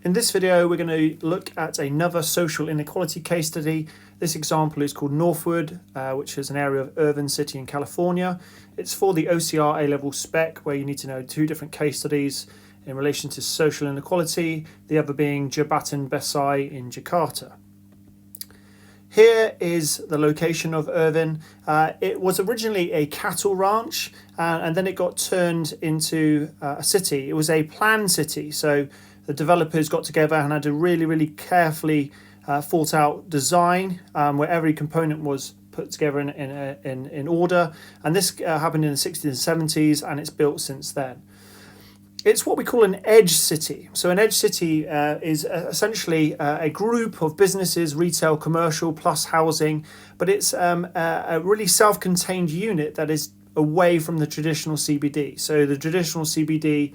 In this video, we're going to look at another social inequality case study. This example is called Northwood, which is an area of Irvine City in California. It's for the OCR A-level spec, where you need to know two different case studies in relation to social inequality, the other being Jabatan Besai in Jakarta. Here is the location of Irvine. It was originally a cattle ranch, and then it got turned into a city. It was a planned city, so the developers got together and had a really carefully thought out design where every component was put together in order. And this happened in the 60s and 70s, and it's built since then. It's what we call an edge city. So an edge city is essentially a group of businesses, retail, commercial, plus housing, but it's a really self-contained unit that is away from the traditional CBD. So the traditional CBD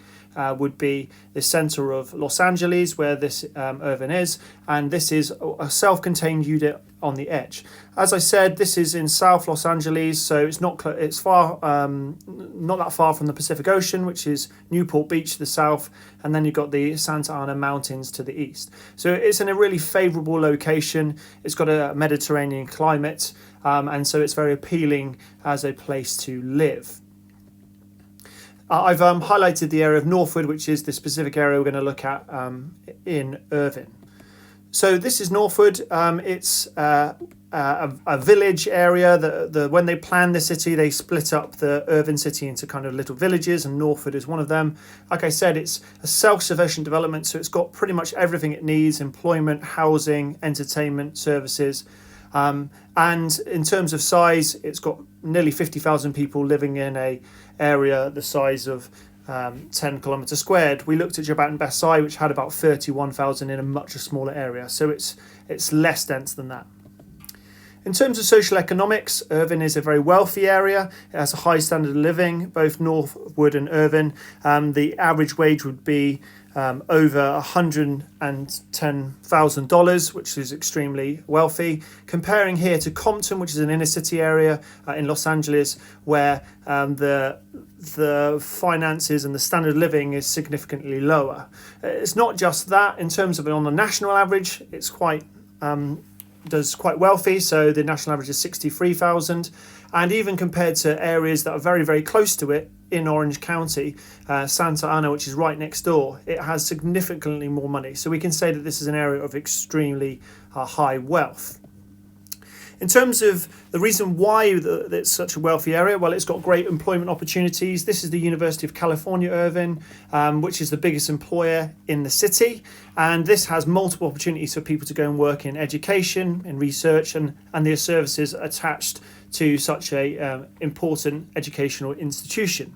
would be the center of Los Angeles, where this Irvine is, and this is a self-contained unit on the edge. As I said, this is in South Los Angeles, so it's not that far from the Pacific Ocean, which is Newport Beach to the south, and then you've got the Santa Ana Mountains to the east. So it's in a really favorable location. It's got a Mediterranean climate, and so it's very appealing as a place to live. I've highlighted the area of Northwood, which is the specific area we're going to look at in Irvine. So this is Northwood. It's a village area. When they planned the city, they split up the Irvine city into kind of little villages, and Northwood is one of them. Like I said, it's a self-sufficient development, so it's got pretty much everything it needs: employment, housing, entertainment, services. And in terms of size, it's got nearly 50,000 people living in a area the size of 10 kilometres squared. We looked at Jabatan Besai, which had about 31,000 in a much smaller area, so it's less dense than that. In terms of social economics, Irvine is a very wealthy area. It has a high standard of living, both Northwood and Irvine. The average wage would be over $110,000, which is extremely wealthy. Comparing here to Compton, which is an inner city area in Los Angeles, where the finances and the standard of living is significantly lower. It's not just that. In terms of it on the national average, it's quite wealthy, so the national average is 63,000, and even compared to areas that are very close to it in Orange County, Santa Ana, which is right next door, it has significantly more money. So we can say that this is an area of extremely high wealth. In terms of the reason why it's such a wealthy area, well, it's got great employment opportunities. This is the University of California, Irvine, which is the biggest employer in the city. And this has multiple opportunities for people to go and work in education, in research, and the services attached to such a important educational institution.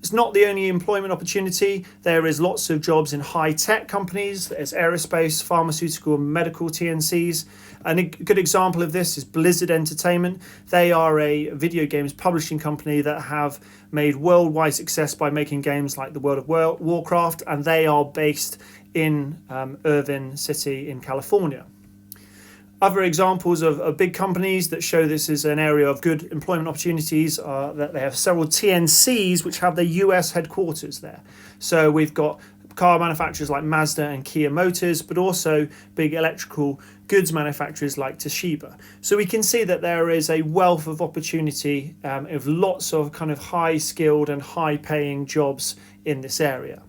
It's not the only employment opportunity. There is lots of jobs in high-tech companies. There's aerospace, pharmaceutical, and medical TNCs. And a good example of this is Blizzard Entertainment. They are a video games publishing company that have made worldwide success by making games like the World of Warcraft, and they are based in Irvine City in California. Other examples of big companies that show this is an area of good employment opportunities are that they have several TNCs which have their US headquarters there. So we've got car manufacturers like Mazda and Kia Motors, but also big electrical goods manufacturers like Toshiba. So we can see that there is a wealth of opportunity of lots of kind of high skilled and high paying jobs in this area.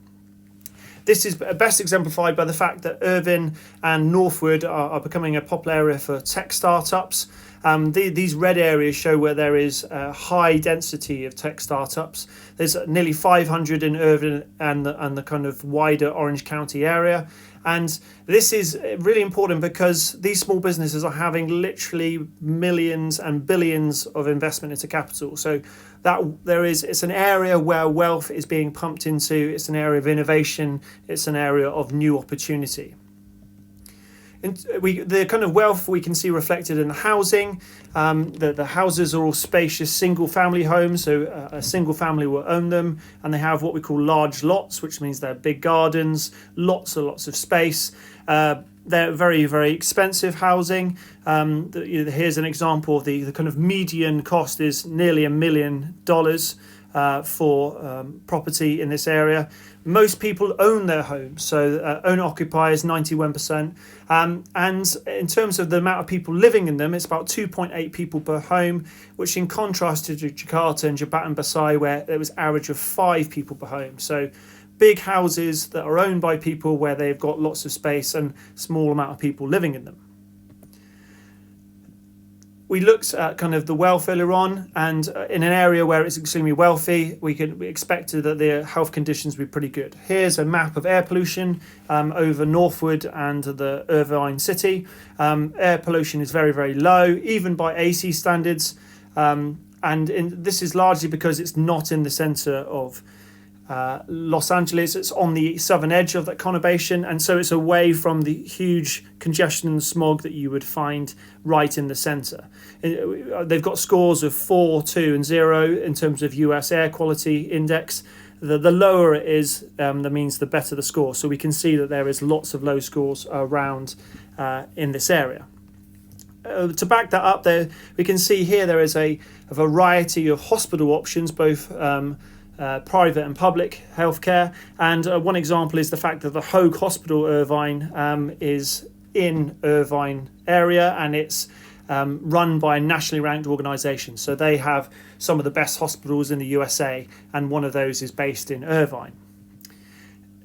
This is best exemplified by the fact that Irvine and Northwood are becoming a popular area for tech startups. These red areas show where there is a high density of tech startups. There's nearly 500 in Irvine and the kind of wider Orange County area. And this is really important because these small businesses are having literally millions and billions of investment into capital. So it's an area where wealth is being pumped into. It's an area of innovation. It's an area of new opportunity. The kind of wealth we can see reflected in the housing. The houses are all spacious single-family homes, so a single family will own them, and they have what we call large lots, which means they're big gardens, lots and lots of space. They're very expensive housing. Here's an example of the kind of median cost is nearly $1 million. for property in this area. Most people own their homes, so owner-occupier is 91%. And in terms of the amount of people living in them, it's about 2.8 people per home, which in contrast to Jakarta and Jabatan Besar, where there was average of 5 people per home. So big houses that are owned by people where they've got lots of space and small amount of people living in them. We looked at kind of the wealth earlier on, and in an area where it's extremely wealthy, we expected that the health conditions would be pretty good. Here's a map of air pollution over Northwood and the Irvine city. Air pollution is very, very low, even by AC standards. This is largely because it's not in the centre of Los Angeles. It's on the southern edge of that conurbation, and so it's away from the huge congestion and smog that you would find right in the centre. They've got scores of 4, 2 and 0 in terms of US air quality index. The lower it is, that means the better the score. So we can see that there is lots of low scores around in this area. To back that up, there we can see here there is a variety of hospital options, both private and public healthcare, and one example is the fact that the Hoag Hospital Irvine is in Irvine area, and it's run by a nationally ranked organisation. So they have some of the best hospitals in the USA, and one of those is based in Irvine.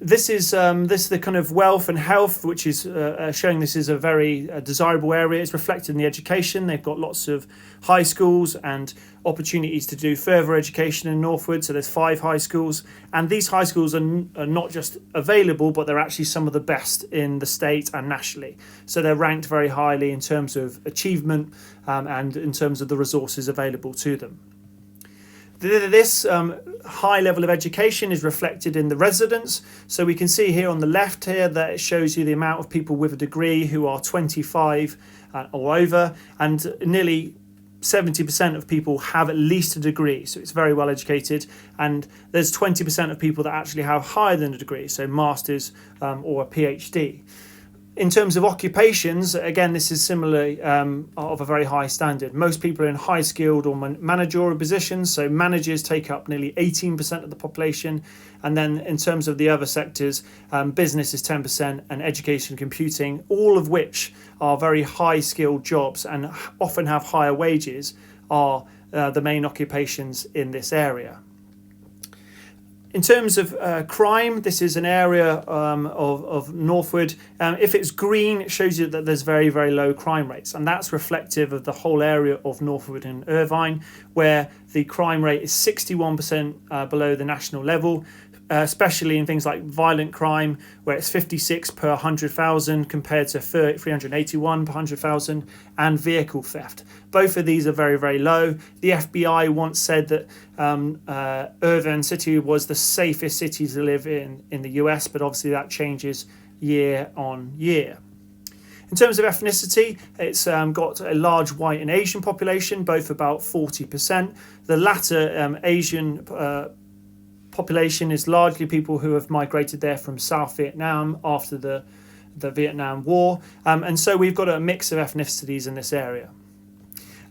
This is the kind of wealth and health, which is showing this is a very desirable area. It's reflected in the education. They've got lots of high schools and opportunities to do further education in Northwood. So there's 5 high schools, and these high schools are not just available, but they're actually some of the best in the state and nationally. So they're ranked very highly in terms of achievement and in terms of the resources available to them. This high level of education is reflected in the residents. So we can see here on the left here that it shows you the amount of people with a degree who are 25 or over, and nearly 70% of people have at least a degree. So it's very well educated, and there's 20% of people that actually have higher than a degree, so masters or a PhD. In terms of occupations, again, this is similarly of a very high standard. Most people are in high skilled or managerial positions, so managers take up nearly 18% of the population. And then in terms of the other sectors, business is 10% and education and computing, all of which are very high skilled jobs and often have higher wages, are the main occupations in this area. In terms of crime, this is an area of Northwood. If it's green, it shows you that there's very, very low crime rates. And that's reflective of the whole area of Northwood and Irvine, where the crime rate is 61% below the national level, especially in things like violent crime, where it's 56 per 100,000 compared to 381 per 100,000, and vehicle theft. Both of these are very, very low. The FBI once said that Irvine City was the safest city to live in the US, but obviously that changes year on year. In terms of ethnicity, it's got a large white and Asian population, both about 40%. The latter Asian population is largely people who have migrated there from South Vietnam after the Vietnam War. And so we've got a mix of ethnicities in this area.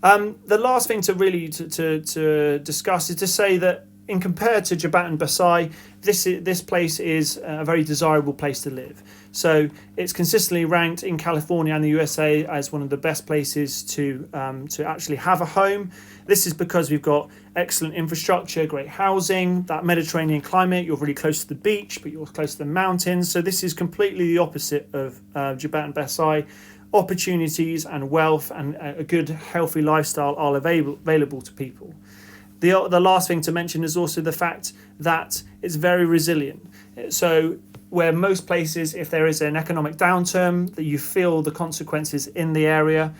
The last thing to really to discuss is to say that in compared to Jabatan Besar, this place is a very desirable place to live. So it's consistently ranked in California and the USA as one of the best places to actually have a home. This is because we've got excellent infrastructure, great housing, that Mediterranean climate. You're really close to the beach, but you're close to the mountains. So this is completely the opposite of Jabatan Besar. Opportunities and wealth and a good, healthy lifestyle are available to people. The last thing to mention is also the fact that it's very resilient. So where most places, if there is an economic downturn, that you feel the consequences in the area,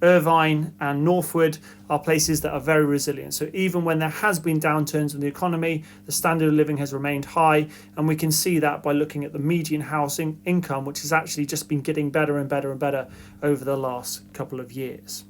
Irvine and Northwood are places that are very resilient. So even when there has been downturns in the economy, the standard of living has remained high, and we can see that by looking at the median housing income, which has actually just been getting better and better and better over the last couple of years.